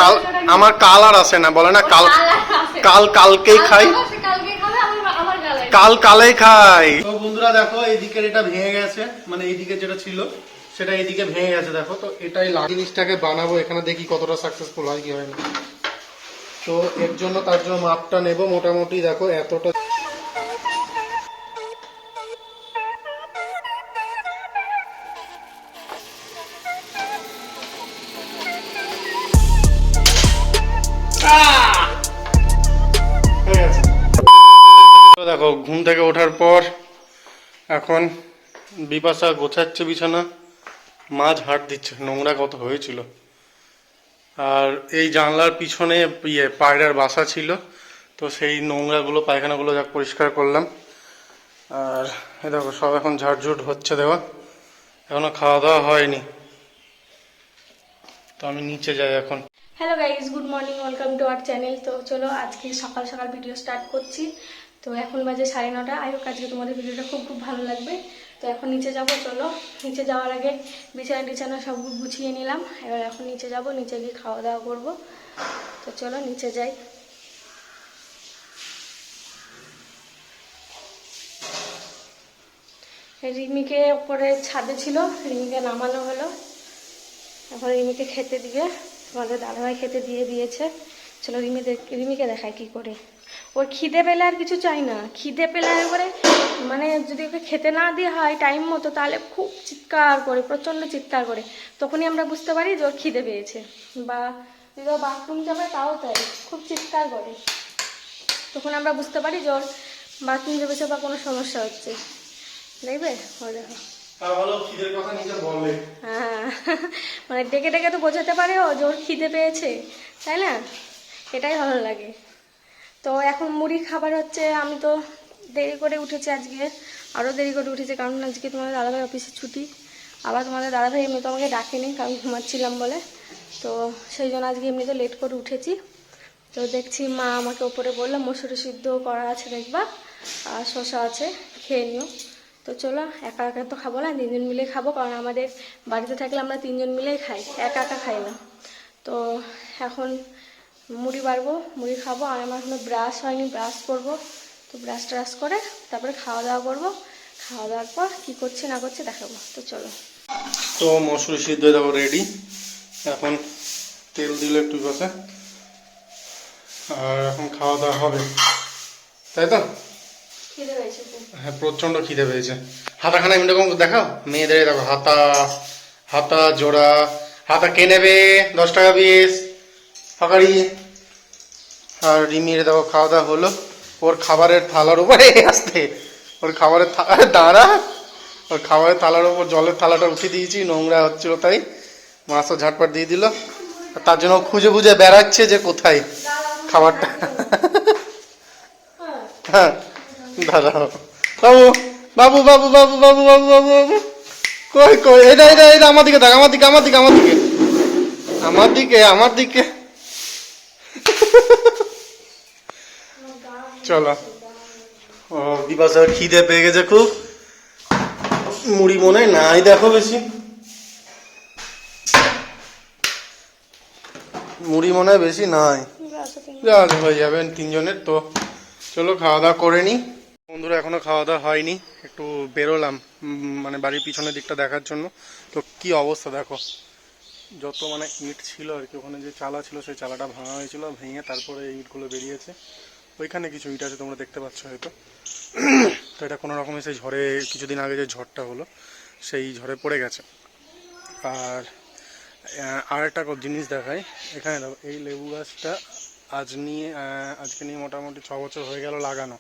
কাল আমার কাল আর আসে না, বলে না কাল কাল কালকেই খাই, কাল কালেই খাই। তো বন্ধুরা দেখো এইদিকে এটা ভেঙে গেছে, মানে এইদিকে যেটা ছিল সেটা এইদিকে ভেঙে গেছে। দেখো তো এটাই জিনিসটাকে বানাবো, এখানে দেখি কতটা সাকসেসফুল হয় কি হয় না। তো এর জন্য তার জন্য মাপটা নেব মোটামুটি। দেখো এতটা দেখো ঘুম থেকে ওঠার পর এখন বিপাশা গোছাচ্ছে বিছানা, মা ঝাড় দিচ্ছে, নোংরা কত হয়েছিল। আর এই জানলার পিছনে পায়রার বাসা ছিল, তো সেই নোংরাগুলো পায়খানাগুলো যা পরিষ্কার করলাম। আর এই দেখো সব এখন ঝাড়ঝুট হচ্ছে দেওয়া, এখনো খাওয়া দাওয়া হয়নি। তো আমি নিচে যাই এখন। Hello guys, good morning, welcome to our channel. তো চলো আজকে সকাল সকাল ভিডিও স্টার্ট করছি। তো এখন বাজে 9:30। আই হোপ আজকে তোমাদের ভিডিওটা খুব খুব ভালো লাগবে। তো এখন নিচে যাব, চলো। নিচে যাওয়ার আগে বিছানা সব গুছিয়ে নিলাম। এবার এখন নিচে যাব, নিচে গিয়ে খাওয়া দাওয়া করবো। তো চলো নিচে যাই। রিমিকে উপরে ছাদে ছিল, রিমিকে নামানো হলো। এখন রিমিকে খেতে দিয়ে, তোমাদের দাদাভাই খেতে দিয়ে দিয়েছে। চলো রিমিকে দেখায় কি করে। ওর খিদে পেলে আর কিছু চাই না, খিদে পেলে একবারে মানে যদি ওকে খেতে না দেওয়া হয় টাইম মতো, তাহলে খুব চিৎকার করে, প্রচণ্ড চিৎকার করে। তখনই আমরা বুঝতে পারি যে ওর খিদে পেয়েছে। বা যদি ও বাথরুম যাবে তাও তাই, খুব চিৎকার করে। তখন আমরা বুঝতে পারি যে ওর বাথরুম যাবেছে বা কোনো সমস্যা হচ্ছে। দেখবে ও দেখো, হ্যাঁ, মানে ডেকে ডেকে তো বোঝাতে পারে ও যে ওর খিদে পেয়েছে, তাই না? এটাই ভালো লাগে। তো এখন মুড়ি খাবার হচ্ছে। আমি তো দেরি করে উঠেছি আজকে, আরও দেরি করে উঠেছি, কারণ আজকে তোমাদের দাদাভাই অফিসে ছুটি। আবার তোমাদের দাদাভাই এমনি তো আমাকে ডাকেনি, কারণ ঘুমাচ্ছিলাম বলে। তো সেই জন্য আজকে এমনি তো লেট করে উঠেছি। তো দেখছি মা আমাকে ওপরে বললো মসুরি সিদ্ধ করা আছে দেখবা, আর শসা আছে, খেয়ে নিও। তো চলো, একা একা তো খাবো না, তিনজন মিলে খাবো, কারণ আমাদের বাড়িতে থাকলে আমরা তিনজন মিলেই খাই, একা একা খাই না। তো এখন মুড়ি বাড়বো, মুড়ি খাবো। আর আমার এখনো ব্রাশ হয়নি, ব্রাশ করবো। তো ব্রাশ ট্রাশ করে তারপরে খাওয়া দাওয়া করবো। খাওয়া দাওয়ার পর কী করছে না করছে দেখাবো। তো চলো। তো মসুরি সিদ্ধ দেবো রেডি, এখন তেল দিল একটু পাশে, আর এখন খাওয়া দাওয়া হবে, তাই তো? খিদে পেয়েছে, হ্যাঁ প্রচণ্ড খিদে পেয়েছে। হাতাখানা এমনি রকম দেখাও মেয়েদের, দেখো হাতা, হাতা জোড়া, হাতা কে নেবে 10 টাকা পিস ফাঁকারি। আর রিমির দেখো খাওয়া দাওয়া হলো, ওর খাবারের থালার উপরে আসতে, ওর খাবারের দাঁড়া, ওর খাবারের থালার উপর জলের থালাটা উঠে দিয়েছি, নোংরা হচ্ছিল তাই মাছও ঝাটপাট দিয়ে দিল। তার জন্য খুঁজে খুঁজে বেড়াচ্ছে যে কোথায় খাবারটা। হ্যাঁ দাঁড়াও, বাবু বাবু বাবু বাবু বাবু বাবু বাবু বাবু, কই কই, এটা এটা এটা আমার দিকে দেখ, আমার দিকে আমার দিকে আমার দিকে আমার দিকে আমার দিকে। চলো, ও বিপাশার খিদে পেয়ে গেছে খুব, মুড়ি মনে হয় নাই, দেখো বেশি মুড়ি মনে হয় বেশি নাই, হয়ে যাবেন তিনজনের। তো চলো খাওয়া দাওয়া করে নিই। বন্ধুরা এখনো খাওয়া দাওয়া হয়নি, একটু বেরোলাম মানে বাড়ির পিছনের দিকটা দেখার জন্য। তো কি অবস্থা দেখো, যত মানে ইট ছিল আর কি, ওখানে যে চালা ছিল সেই চালাটা ভাঙা হয়েছিল, ভেঙে তারপরে এই ইটগুলো বেরিয়েছে। ওইখানে কিছু ইট আছে তোমরা দেখতে পাচ্ছ হয়তো। তো এটা কোনো রকমের সেই ঝড়ে, কিছুদিন আগে যে ঝড়টা হলো সেই ঝড়ে পড়ে গেছে। আর একটা জিনিস দেখাই, এখানে দেখো এই লেবু গাছটা আজকে নিয়ে মোটামুটি 6 বছর হয়ে গেল লাগানো,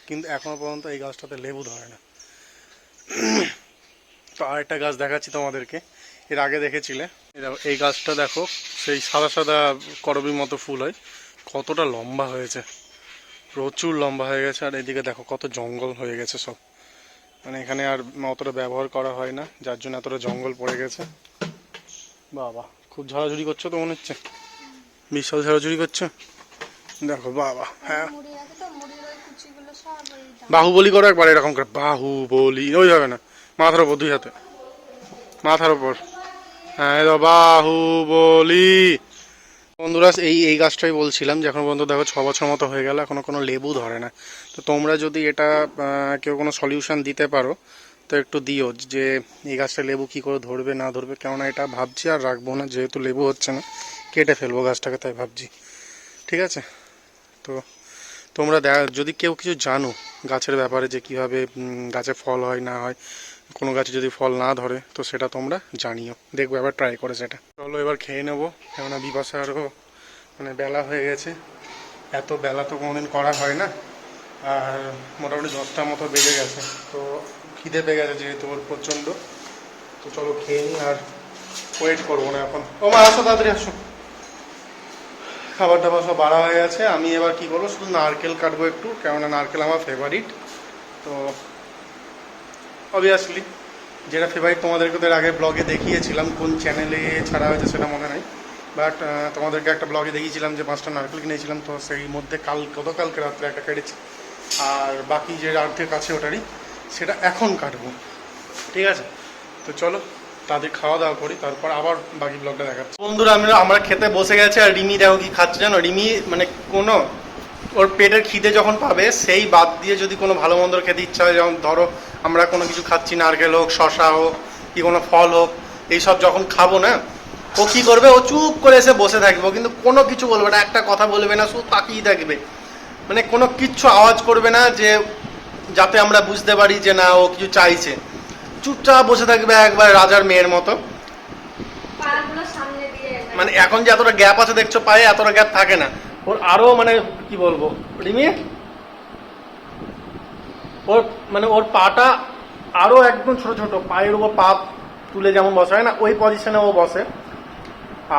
কিন্তু এখনো পর্যন্ত এই গাছটাতে লেবু ধরে না। তো আরেকটা গাছ দেখাচ্ছি তোমাদেরকে, এর আগে দেখেছিলে, এই গাছটা দেখো, সেই সাদা সাদা করবির মতো ফুল হয়, কতটা লম্বা হয়েছে, প্রচুর লম্বা হয়ে গেছে। আর এদিকে দেখো কত জঙ্গল হয়ে গেছে সব, মানে এখানে আর অতটা ব্যবহার করা হয় না, যার জন্য এতটা জঙ্গল পড়ে গেছে। বাবা খুব ঝাড়াঝুড়ি করছো তো মনে হচ্ছে, বিশাল ঝাড়াঝুড়ি করছো দেখো। বাবা হ্যাঁ, বাহুবলি করো একবার, এরকম করে বাহুবলি, ওইভাবে না, মাথার ওপর, 2 হাতে মাথার ওপর, হ্যাঁ বাহুবলি। বন্ধুরা এই গাছটাই বলছিলাম যে এখন পর্যন্ত দেখো 6 বছর মতো হয়ে গেল, এখনো কোনো লেবু ধরে না। তো তোমরা যদি এটা কেউ কোনো সলিউশন দিতে পারো তো একটু দিও, যে এই গাছটা লেবু কি করে ধরবে না ধরবে। কেননা এটা ভাবছি আর রাখবো না, যেহেতু লেবু হচ্ছে না কেটে ফেলবো গাছটাকে, তাই ভাবছি। ঠিক আছে, তো তোমরা যদি কেউ কিছু জানো গাছের ব্যাপারে, যে কীভাবে গাছে ফল হয় না হয়, কোনো গাছে যদি ফল না ধরে, তো সেটা তোমরা জানিও, দেখবো এবার ট্রাই করে সেটা। চলো এবার খেয়ে নেবো, কেননা বিপাশারও মানে বেলা হয়ে গেছে। এত বেলা তো কোনোদিন করা হয় না, আর মোটামুটি 10টা মতো বেজে গেছে। তো খিদে পেয়ে গেছে যেহেতু ওর প্রচণ্ড। তো চলো খেয়ে নিই, আর ওয়েট করবো না এখন। ও মা আসো, তাড়াতাড়ি আসো। খাবার টাবার সব বাড়া হয়ে গেছে। আমি এবার কি করবো, শুধু নারকেল কাটবো একটু, কেননা নারকেল আমার ফেভারিট। তো অবভিয়াসলি যেটা ফেভারিট তোমাদেরকে তো এর আগে ব্লগে দেখিয়েছিলাম, কোন চ্যানেলে ছাড়া হয়েছে সেটা মনে নেই, বাট তোমাদেরকে একটা ব্লগে দেখিয়েছিলাম যে 5টা নারকেল কিনেছিলাম। তো সেই মধ্যে গতকালকে রাত্রে একটা কেটেছি, আর বাকি যে অর্ধেক আছে ওটারই, সেটা এখন কাটবো। ঠিক আছে, তো চলো তাদের খাওয়া দাওয়া করি, তারপর আবার বাকি ব্লগটা দেখাচ্ছি। বন্ধুরা আমরা খেতে বসে গেছে, আর রিমি দেখো কি খাচ্ছে জানো। রিমি মানে কোনো ওর পেটের খিদে যখন পাবে, সেই বাদ দিয়ে যদি কোনো ভালো মন্দ খেতে ইচ্ছা হয়, যেমন ধরো আমরা কোনো কিছু খাচ্ছি, নারকেল হোক, শশা হোক, কি কোনো ফল হোক, এইসব যখন খাবো না, ও কী করবে, ও চুপ করে এসে বসে থাকবে, কিন্তু কোনো কিছু বলবে না, একটা কথা বলবে না, শুধু তাকিয়ে থাকবে, মানে কোনো কিচ্ছু আওয়াজ করবে না, যে যাতে আমরা বুঝতে পারি যে না ও কিছু চাইছে। চুপচাপ বসে থাকবে একবার রাজার মেয়ের মতো। মানে এখন যে এতটা গ্যাপ আছে দেখছো পায়ে, এতটা গ্যাপ থাকে না ওর। আরো মানে কি বলবো রিমি, ওর মানে ওর পাটা আরো একদম ছোট ছোট, পায়ের উপর পা তুলে যেমন বসা হয় না, ওই পজিশনে ও বসে।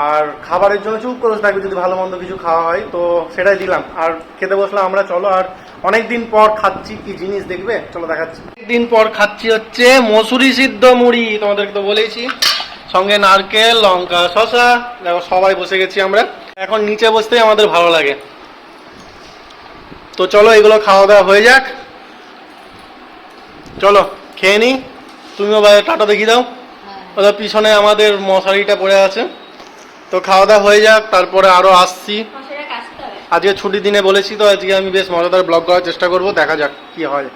আর খাবারের জন্য চুপ করে থাকবে, যদি ভালো মন্দ কিছু খাওয়া হয় তো সেটাই দিলাম। আর খেতে বসলাম আমরা, চলো। আর অনেকদিন পর খাচ্ছি, কি জিনিস দেখবে, চলো দেখাচ্ছি। অনেকদিন পর খাচ্ছি হচ্ছে মসুরি সিদ্ধ মুড়ি, তোমাদেরকে তো বলেইছি, সঙ্গে নারকেল, লঙ্কা, শশা। দেখো সবাই বসে গেছি আমরা, এখন নিচে বসতেই আমাদের ভালো লাগে। তো চলো এগুলো খাওয়া দাওয়া হয়ে যাক, চলো খেয়ে নিই। তুমিও বাইরে টাটা দেখি দাও, ওদের পিছনে আমাদের মশারিটা পড়ে আছে। তো খাওয়া দাওয়া হয়ে যাক, তারপরে আরো আসছি। আজকে ছুটির দিনে বলেছি, তো আজকে আমি বেশ মজাদার ব্লগ করার চেষ্টা করব, দেখা যাক কি হয়।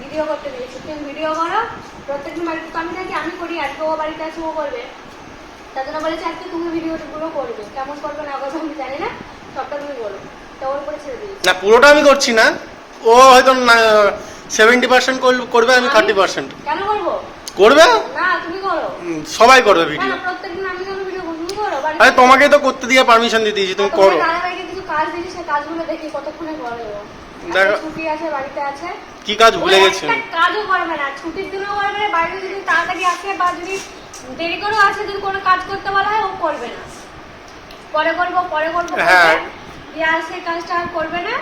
ভিডিও করতে দিয়েছি, তুমি ভিডিও করো। প্রত্যেকদিন বাড়িতে তো আমি থাকি, আমি করি, আজকে ও বাড়িতে আছে, ও করবে। তার জন্য বলেছি আজকে তুমি ভিডিওগুলো করবে, কেমন করবে না করবে আমি জানি না, সবটা তুমি বলো। তো ওর উপরে ছেড়ে দিয়েছি। না পুরোটা আমি করছি না, ও হয়তো 70% করবে, আমি 30%। কেন করবো? করবে না, তুমি করো। সবাই করবে ভিডিও। না, প্রত্যেকদিন আমি কেন ভিডিও করব, তুমি করো। আরে তোমাকে তো করতে দিয়ে পারমিশন দিতে দিয়েছি, তুমি করো। দাদাভাইকে কিছু কাজ দিয়েছি, সেই কাজগুলো দেখি কতক্ষণে করবে ও। দেখো ছুটি আছে, বাড়িতে আছে। কি কাজ ভুলে গেছেন? কাজও করবে না, ছুটির দিনও করবে না, বাইরে যদি তাড়াতাড়ি আসে বা যদি দেরি করেও আসে, যদি কোনো কাজ করতে বলা হয় ও করবে না। পরে করবো হ্যাঁ, দিয়ে আসে কাজটা আর করবে না,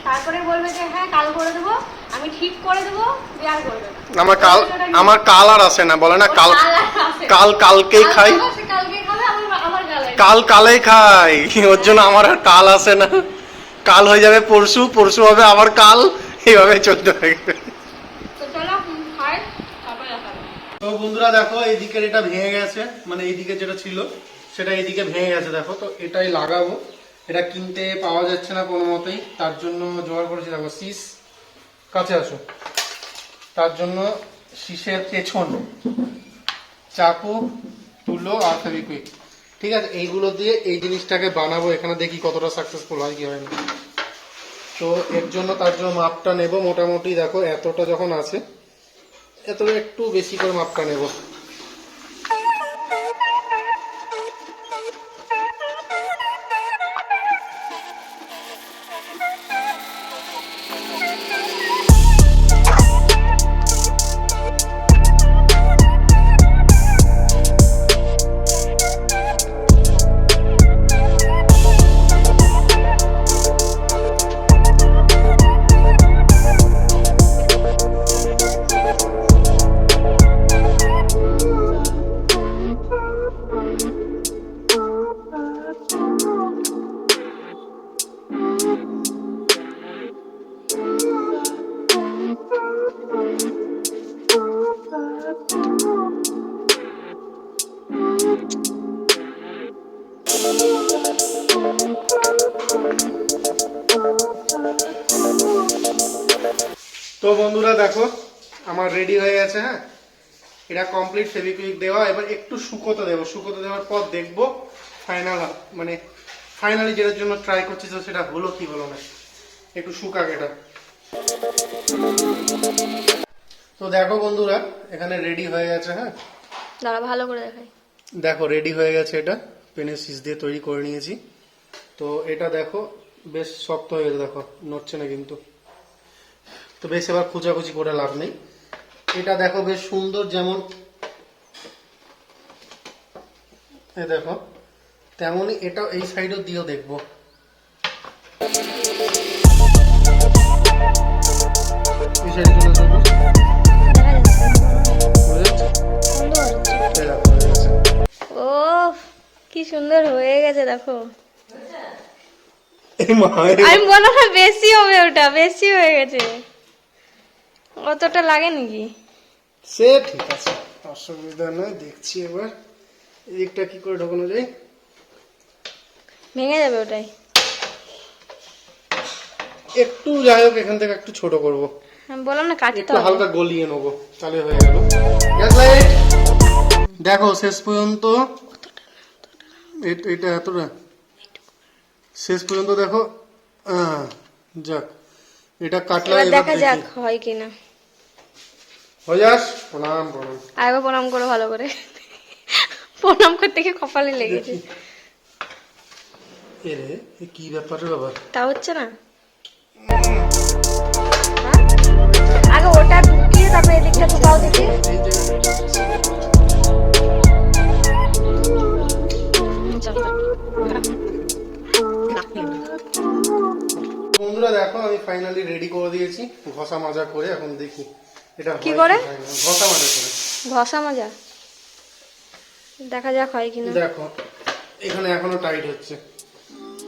তারপরে বলবে যে হ্যাঁ কাল করে দেবো, আমি ঠিক করে দেবো, দিয়ে আর করবে না। আমার কাল আর আসে না, বলে না কালকেই খাই, কালেই খাই, ওর জন্য আমার আর কাল আসে না। কাল হয়ে যাবে পরশু, পরশু হবে আবার কাল, এইভাবে চলতে থাকবে। তো বন্ধুরা দেখো, এইদিকে এটা ভেঙে গেছে, মানে এইদিকে যেটা ছিল সেটা এইদিকে ভেঙে গেছে। দেখো, তো এটাই লাগাবো, এটা কিনতে পাওয়া যাচ্ছে না কোনো মতেই, তার জন্য জোগাড় করেছি। দেখো শীষ, কাছে আসো, তার জন্য শীষের পেছন, চাকু, তুলো আর ফেভিকুইক। ঠিক আছে, এইগুলো দিয়ে এই জিনিসটাকে বানাবো, এখানে দেখি কতটা সাকসেসফুল হয় কি হয় না। তো এর জন্য তার জন্য মাপটা নেব মোটামুটি। দেখো এতটা যখন আছে, এত একটু বেশি করে মাপটা নেব। তো বন্ধুরা দেখো আমার রেডি হয়ে গেছে। হ্যাঁ, এটা কমপ্লিট ফেভিকুইক দেওয়া। এবার একটু শুকোতে দেবো, শুকোতে দেওয়ার পর দেখবো ফাইনাল, মানে ফাইনালি যেটার জন্য ট্রাই করছি তো সেটা হলো কি হলো না। একটু শুকাক এটা। তো দেখো বন্ধুরা এখানে রেডি হয়ে গেছে। হ্যাঁ, দাঁড়া ভালো করে দেখাই। দেখো রেডি হয়ে গেছে, এটা পেনের সিস দিয়ে তৈরি করে নিয়েছি। তো এটা দেখো বেশ শক্ত হয়ে গেছে, দেখো নড়ছে না কিন্তু। তো বেশ এবার খোঁচাখুচি করে লাভ নেই। এটা দেখো বেশ সুন্দর, যেমন এই দেখো তেমনই এটাও এই সাইডও দিয়েও দেখবো। এই সাইডে চলে যাবো, ও কি সুন্দর হয়ে গেছে দেখো। আমি বললাম না বেশি হবে, ওটা বেশি হয়ে গেছে। অতটা লাগে নাকি? সে ঠিক আছে, অসুবিধা নয়। দেখছি এবার এদিকটা কি করে ঢোকানো যায়। ভেঙে যাবে ওটাই। একটু যাই হোক এখান থেকে একটু ছোট করবো। আমি বললাম না কাটতে একটু হবে। হালকা গলিয়ে নেবো, তাহলে হয়ে গেল। গ্যাস লাইট দেখো শেষ পর্যন্ত, এটা এতটা শেষ পর্যন্ত দেখো। যাক এটা কাটলা, এবার এবার দেখা দেখি যাক হয় কিনা। হয়ে যাস। প্রণাম প্রণাম। আরেকবার প্রণাম করো ভালো করে। প্রণাম করতে গিয়ে কপালে লেগেছে। এরে এ কি ব্যাপার রে বাবা, তা হচ্ছে না। হ্যাঁ? আগে ওটা ঢুকিয়ে তারপরে এদিকটা ঢুকাও দেখি। এই যে বন্ধুরা দেখো আমি ফাইনালি রেডি করে দিয়েছি ঘষা মাজা করে। এখন দেখি এটা কি করে? ঘষা মাজা করে। ঘষা মাজা দেখা যাক হয় কিনা। দেখো এখানে এখনো টাইট হচ্ছে।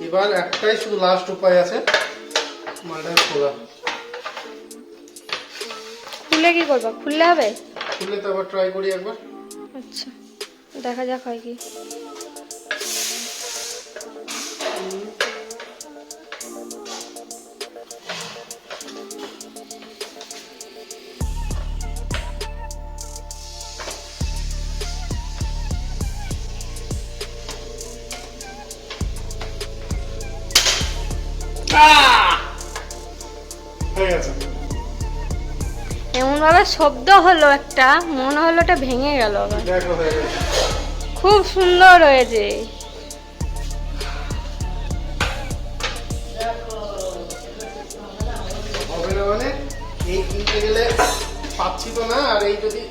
এবার একটাই শুধু লাস্ট উপায় আছে, মালটা খোলা। খুলে কি করবা? খুললে হবে? খুললে তো আবার ট্রাই করি একবার। আচ্ছা দেখা যাক হয় কি। হয়ে গেছে। এমন ভাবে শব্দ হলো একটা, মনে হলো ওটা ভেঙে গেল আবার। দেখো হয়ে গেছে। খুব সুন্দর হয়েছে। হবে না মানে এই কিনতে গেলে পাচ্ছি তো না, আর এই যদি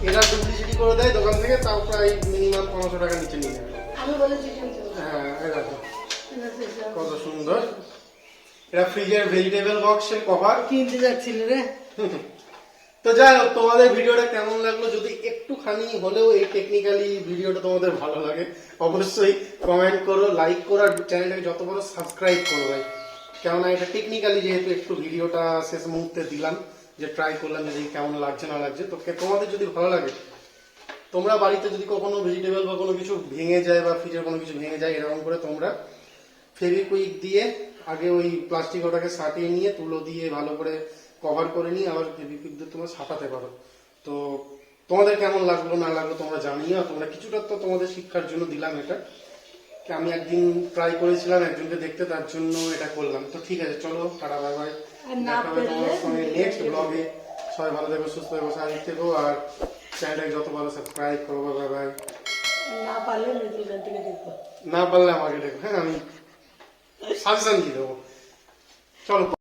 এরা ডুপ্লিসিটি করে দেয় দোকান থেকে তাও প্রায় মিনিমাম 500 টাকা নিচে নিয়ে যাবে। হ্যাঁ এই দেখো কত সুন্দর। এটা ফ্রিজের ভেজিটেবল বক্সের কভার কিনতে যাচ্ছিল রে। তো যাই হোক তোমাদের ভিডিওটা কেমন লাগলো, যদি একটুখানি হলেও এই টেকনিক্যালি ভিডিওটা তোমাদের ভালো লাগে অবশ্যই কমেন্ট করো, লাইক করো, আর চ্যানেলটাকে যত বড় সাবস্ক্রাইব করো ভাই। কেননা এটা টেকনিক্যালি যেহেতু একটু ভিডিওটা শেষ মুহূর্তে দিলাম, যে ট্রাই করলাম যে কেমন লাগছে না লাগছে। তো তোমাদের যদি ভালো লাগে, তোমরা বাড়িতে যদি কখনো ভেজিটেবল বা কোনো কিছু ভেঙে যায় বা ফ্রিজের কোনো কিছু ভেঙে যায়, এরকম করে তোমরা ফেভিকুইক দিয়ে আগে ওই প্লাস্টিক ওটাকে সাটিয়ে নিয়ে তুলো দিয়ে ভালো করে কভার করে নিয়ে আবার ফেভিকুইক দিয়ে তোমরা সাটাতে পারো। তো তোমাদের কেমন লাগলো না লাগলো তোমরা জানিও। তোমরা কিছুটা তো তোমাদের শিক্ষার জন্য দিলাম এটা, আমি একদিন ট্রাই করেছিলাম একজনকে দেখতে, তার জন্য এটা করলাম। তো ঠিক আছে, চলো টাটা বাই বাই। দেখা হবে তোমার সঙ্গে নেক্সট ব্লগে। সবাই ভালো থেকো, সুস্থ থেকো, সাথে থেকো, আর চ্যানেলটাকে যত ভালো সাবস্ক্রাইব করো। Bye bye. না পারলে আমাকে দেখো। হ্যাঁ আমি সাজেশন দিয়ে দেবো। চলো।